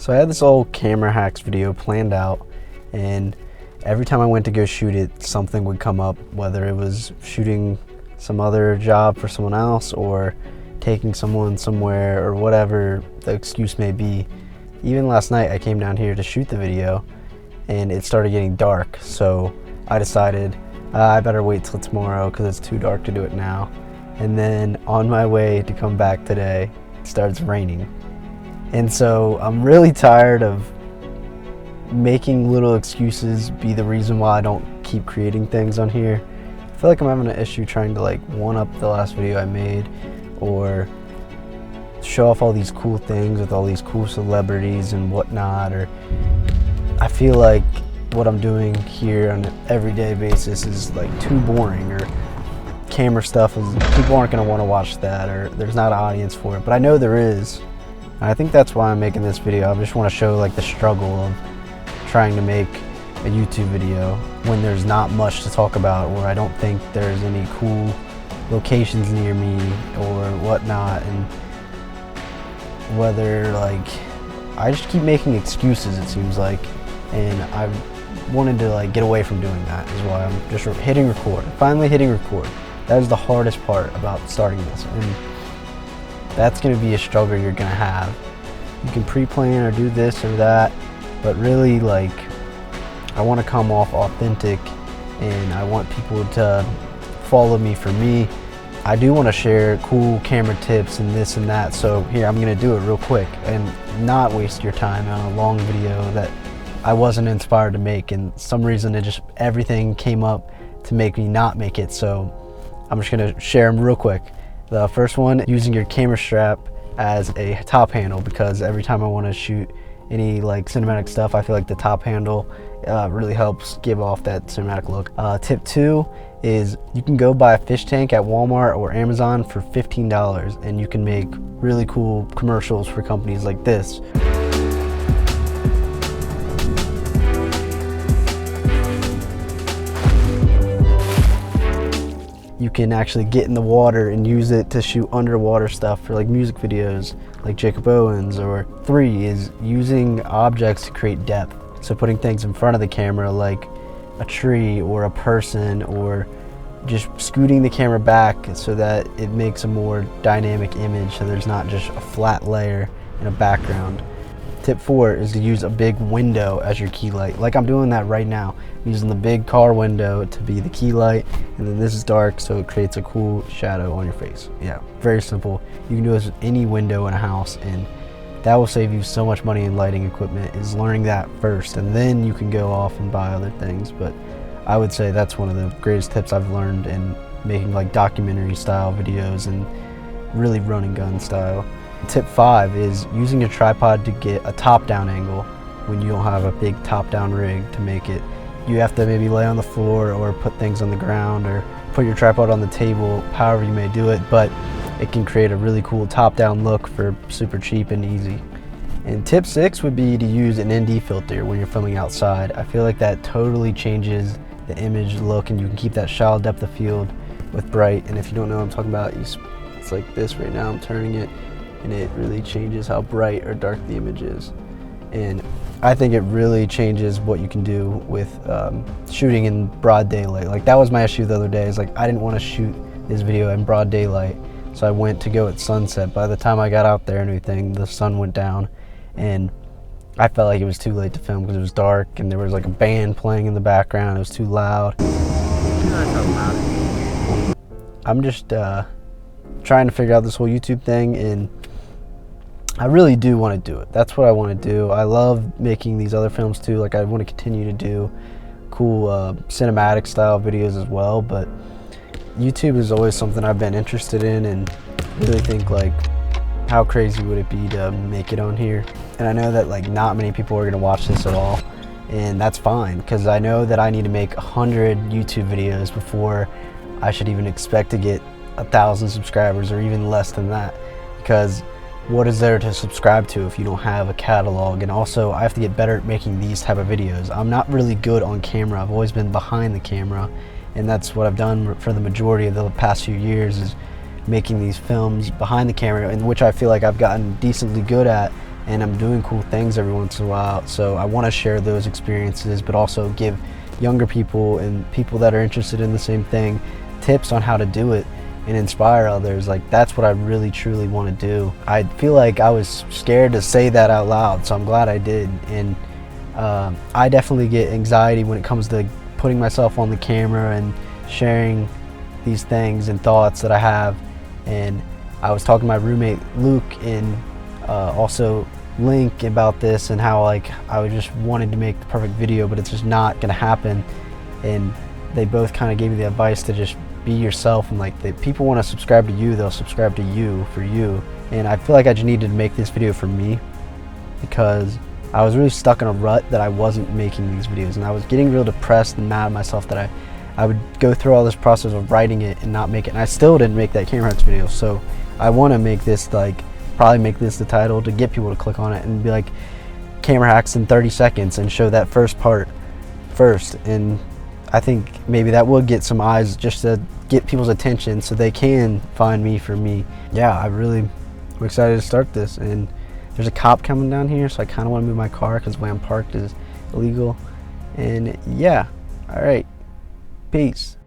So I had this old camera hacks video planned out, and every time I went to go shoot it, something would come up, whether it was shooting some other job for someone else or taking someone somewhere or whatever the excuse may be. Even last night I came down here to shoot the video and it started getting dark, so I decided I better wait till tomorrow because it's too dark to do it now. And then on my way to come back today, it starts raining. And so I'm really tired of making little excuses be the reason why I don't keep creating things on here. I feel like I'm having an issue trying to like one up the last video I made or show off all these cool things with all these cool celebrities and whatnot, or I feel like what I'm doing here on an everyday basis is like too boring, or camera stuff is, people aren't going to want to watch that, or there's not an audience for it, but I know there is. And I think that's why I'm making this video. I just want to show like the struggle of trying to make a YouTube video when there's not much to talk about, or I don't think there's any cool locations near me or whatnot, and whether like I just keep making excuses, it seems like, and I wanted to like get away from doing that, is why I'm just hitting record. Finally hitting record. That is the hardest part about starting this, and that's going to be a struggle you're going to have. You can pre-plan or do this or that, but really like I want to come off authentic and I want people to follow me for me. I do want to share cool camera tips and this and that, so here I'm going to do it real quick and not waste your time on a long video that I wasn't inspired to make, and some reason it just everything came up to make me not make it, so I'm just going to share them real quick. The first one, using your camera strap as a top handle, because every time I want to shoot any like cinematic stuff, I feel like the top handle really helps give off that cinematic look. Tip 2 is you can go buy a fish tank at Walmart or Amazon for $15 and you can make really cool commercials for companies like this. You can actually get in the water and use it to shoot underwater stuff for like music videos like Jacob Owens. Or 3 is using objects to create depth. So putting things in front of the camera like a tree or a person, or just scooting the camera back so that it makes a more dynamic image, so there's not just a flat layer in a background. Tip 4 is to use a big window as your key light. Like I'm doing that right now. I'm using the big car window to be the key light, and then this is dark so it creates a cool shadow on your face. Yeah, very simple. You can do this with any window in a house, and that will save you so much money in lighting equipment, is learning that first, and then you can go off and buy other things. But I would say that's one of the greatest tips I've learned in making like documentary style videos and really run and gun style. Tip 5 is using a tripod to get a top-down angle when you don't have a big top-down rig to make it. You have to maybe lay on the floor or put things on the ground or put your tripod on the table, however you may do it, but it can create a really cool top-down look for super cheap and easy. And tip 6 would be to use an ND filter when you're filming outside. I feel like that totally changes the image look, and you can keep that shallow depth of field with bright. And if you don't know what I'm talking about, it's like this right now. I'm turning it, and it really changes how bright or dark the image is. And I think it really changes what you can do with shooting in broad daylight. Like that was my issue the other day, is like I didn't want to shoot this video in broad daylight, so I went to go at sunset. By the time I got out there and everything, the sun went down, and I felt like it was too late to film because it was dark and there was like a band playing in the background. It was too loud. I'm just trying to figure out this whole YouTube thing, and I really do want to do it. That's what I want to do. I love making these other films too. Like I want to continue to do cool cinematic style videos as well, but YouTube is always something I've been interested in, and really think like how crazy would it be to make it on here. And I know that like not many people are going to watch this at all, and that's fine, because I know that I need to make 100 YouTube videos before I should even expect to get 1,000 subscribers, or even less than that, because what is there to subscribe to if you don't have a catalog? And also I have to get better at making these type of videos. I'm not really good on camera. I've always been behind the camera, and that's what I've done for the majority of the past few years, is making these films behind the camera, in which I feel like I've gotten decently good at, and I'm doing cool things every once in a while. So I want to share those experiences, but also give younger people and people that are interested in the same thing tips on how to do it and inspire others. Like, that's what I really truly want to do. I feel like I was scared to say that out loud, so I'm glad I did. And I definitely get anxiety when it comes to putting myself on the camera and sharing these things and thoughts that I have. And I was talking to my roommate Luke and also Link about this, and how like I just wanted to make the perfect video, but it's just not gonna happen. And they both kind of gave me the advice to just be yourself, and like, if people want to subscribe to you, they'll subscribe to you for you. And I feel like I just needed to make this video for me, because I was really stuck in a rut that I wasn't making these videos, and I was getting real depressed and mad at myself that I would go through all this process of writing it and not make it. And I still didn't make that camera hacks video, so I want to make this, like, probably make this the title to get people to click on it and be like, camera hacks in 30 seconds, and show that first part first. And I think maybe that will get some eyes, just to get people's attention so they can find me for me. Yeah, I'm excited to start this. And there's a cop coming down here, so I kind of want to move my car because the way I'm parked is illegal. And yeah, all right, peace.